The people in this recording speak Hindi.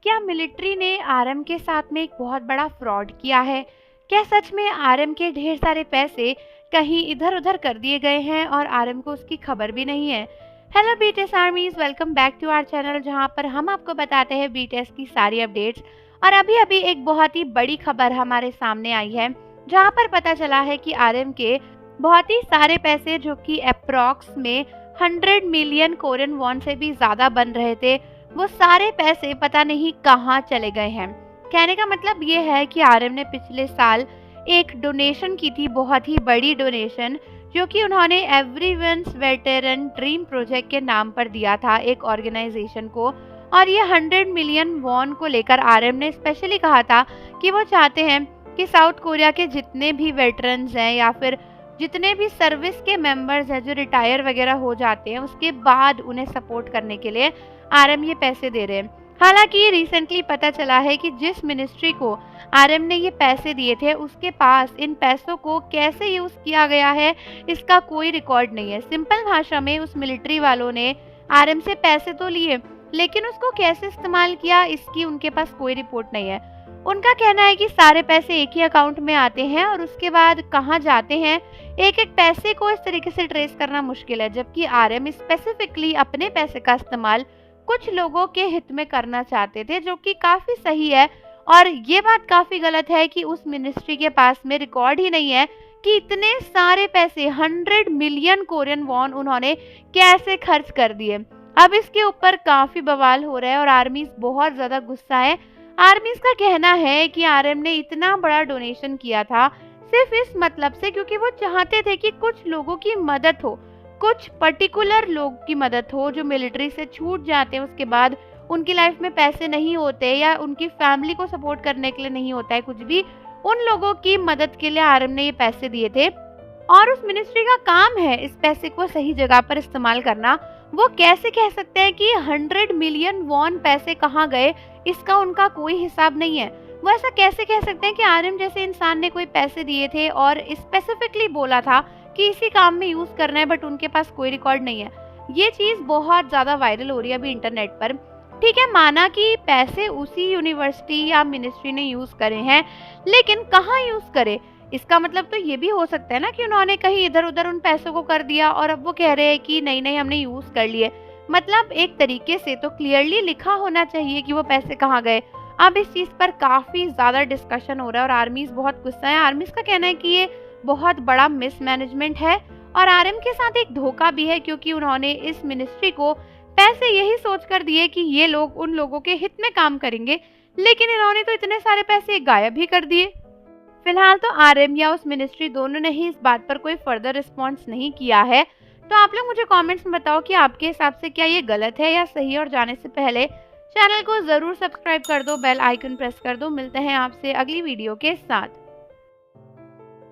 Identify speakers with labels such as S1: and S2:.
S1: क्या मिलिट्री ने आरएम के साथ में एक बहुत बड़ा फ्रॉड किया है? क्या सच में आरएम के ढेर सारे पैसे कहीं इधर-उधर कर दिए गए हैं और आरएम को उसकी खबर भी नहीं है? Hello BTS armies, welcome back to our channel जहां पर हम आपको बताते हैं बीटीएस की सारी अपडेट्स। और अभी-अभी एक बहुत ही बड़ी खबर हमारे सामने आई है जहां पर पता चला है कि आरएम के बहुत ही सारे पैसे जो कि अप्रॉक्स में 100 मिलियन कोरियन वॉन से भी ज़्यादा बन रहे थे, वो सारे पैसे पता नहीं कहाँ चले गए हैं। कहने का मतलब ये है कि आरएम ने पिछले साल एक डोनेशन की थी, बहुत ही बड़ी डोनेशन, जो कि उन्होंने एवरीवन्स वेटरन ड्रीम प्रोजेक्ट के नाम पर दिया था एक ऑर्गेनाइजेशन को। और ये 100 मिलियन वॉन को लेकर आरएम ने स्पेशली कहा था कि वो चाहते हैं कि साउथ कोरिया के जितने भी वेटरन्स हैं या फिर जितने भी सर्विस के मेंबर्स हैं जो रिटायर वगैरह हो जाते हैं, उसके बाद उन्हें सपोर्ट करने के लिए आरएम ये पैसे दे रहे हैं। हालांकि रिसेंटली पता चला है कि जिस मिनिस्ट्री को आरएम ने ये पैसे दिए थे, उसके पास इन पैसों को कैसे यूज़ किया गया है इसका कोई रिकॉर्ड नहीं है। सिंपल भाषा में उस मिलिट्री वालों ने आरएम से पैसे तो लिए, लेकिन उसको कैसे इस्तेमाल किया इसकी उनके पास कोई रिपोर्ट नहीं है। उनका कहना है कि सारे पैसे एक ही अकाउंट में आते हैं और उसके बाद कहाँ जाते हैं, एक एक पैसे को इस तरीके से ट्रेस करना मुश्किल है। जबकि आरएम स्पेसिफिकली अपने पैसे का इस्तेमाल कुछ लोगों के हित में करना चाहते थे, जो कि काफ़ी सही है। और ये बात काफ़ी गलत है कि उस मिनिस्ट्री के पास में रिकॉर्ड ही नहीं है कि इतने सारे पैसे 100 मिलियन कोरियन वॉन उन्होंने कैसे खर्च कर दिए। अब इसके ऊपर काफ़ी बवाल हो रहा है और आर्मीज बहुत ज़्यादा गुस्सा है। आर्मीज का कहना है कि आरएम ने इतना बड़ा डोनेशन किया था सिर्फ इस मतलब से क्योंकि वो चाहते थे कि कुछ लोगों की मदद हो, कुछ पर्टिकुलर लोग की मदद हो जो मिलिट्री से छूट जाते हैं, उसके बाद उनकी लाइफ में पैसे नहीं होते या उनकी फैमिली को सपोर्ट करने के लिए नहीं होता है कुछ भी, उन लोगों की मदद के लिए आरएम ने ये पैसे दिए थे। और उस मिनिस्ट्री का काम है इस पैसे को सही जगह पर इस्तेमाल करना। वो कैसे कह सकते हैं कि 100 मिलियन वॉन पैसे कहाँ गए, इसका उनका कोई हिसाब नहीं है। वो ऐसा कैसे कह सकते हैं कि आरएम जैसे इंसान ने कोई पैसे दिए थे और स्पेसिफिकली बोला था कि इसी काम में यूज करना है, बट उनके पास कोई रिकॉर्ड नहीं है। ये चीज बहुत ज्यादा वायरल हो रही है अभी इंटरनेट पर। ठीक है, माना कि पैसे उसी यूनिवर्सिटी या मिनिस्ट्री ने यूज करे हैं, लेकिन कहाँ यूज करे, इसका मतलब तो ये भी हो सकता है ना कि उन्होंने कहीं इधर उधर उन पैसों को कर दिया और अब वो कह रहे हैं कि नहीं नहीं हमने यूज कर लिए। मतलब एक तरीके से तो क्लियरली लिखा होना चाहिए कि वो पैसे कहाँ गए। अब इस चीज पर काफी ज्यादा डिस्कशन हो रहा है और आर्मीज बहुत गुस्सा है। आर्मीज का कहना है कि ये बहुत बड़ा मिसमैनेजमेंट है और आरएम के साथ एक धोखा भी है, क्योंकि उन्होंने इस मिनिस्ट्री को पैसे यही सोचकर दिए कि ये लोग उन लोगों के हित में काम करेंगे, लेकिन इन्होंने तो इतने सारे पैसे गायब ही कर दिए। फिलहाल तो आरएम या उस मिनिस्ट्री दोनों ने ही इस बात पर कोई फर्दर रिस्पॉन्स नहीं किया है। तो आप लोग मुझे कमेंट्स में बताओ कि आपके हिसाब से क्या ये गलत है या सही। और जाने से पहले चैनल को जरूर सब्सक्राइब कर दो, बेल आइकन प्रेस कर दो। मिलते हैं आपसे अगली वीडियो के साथ।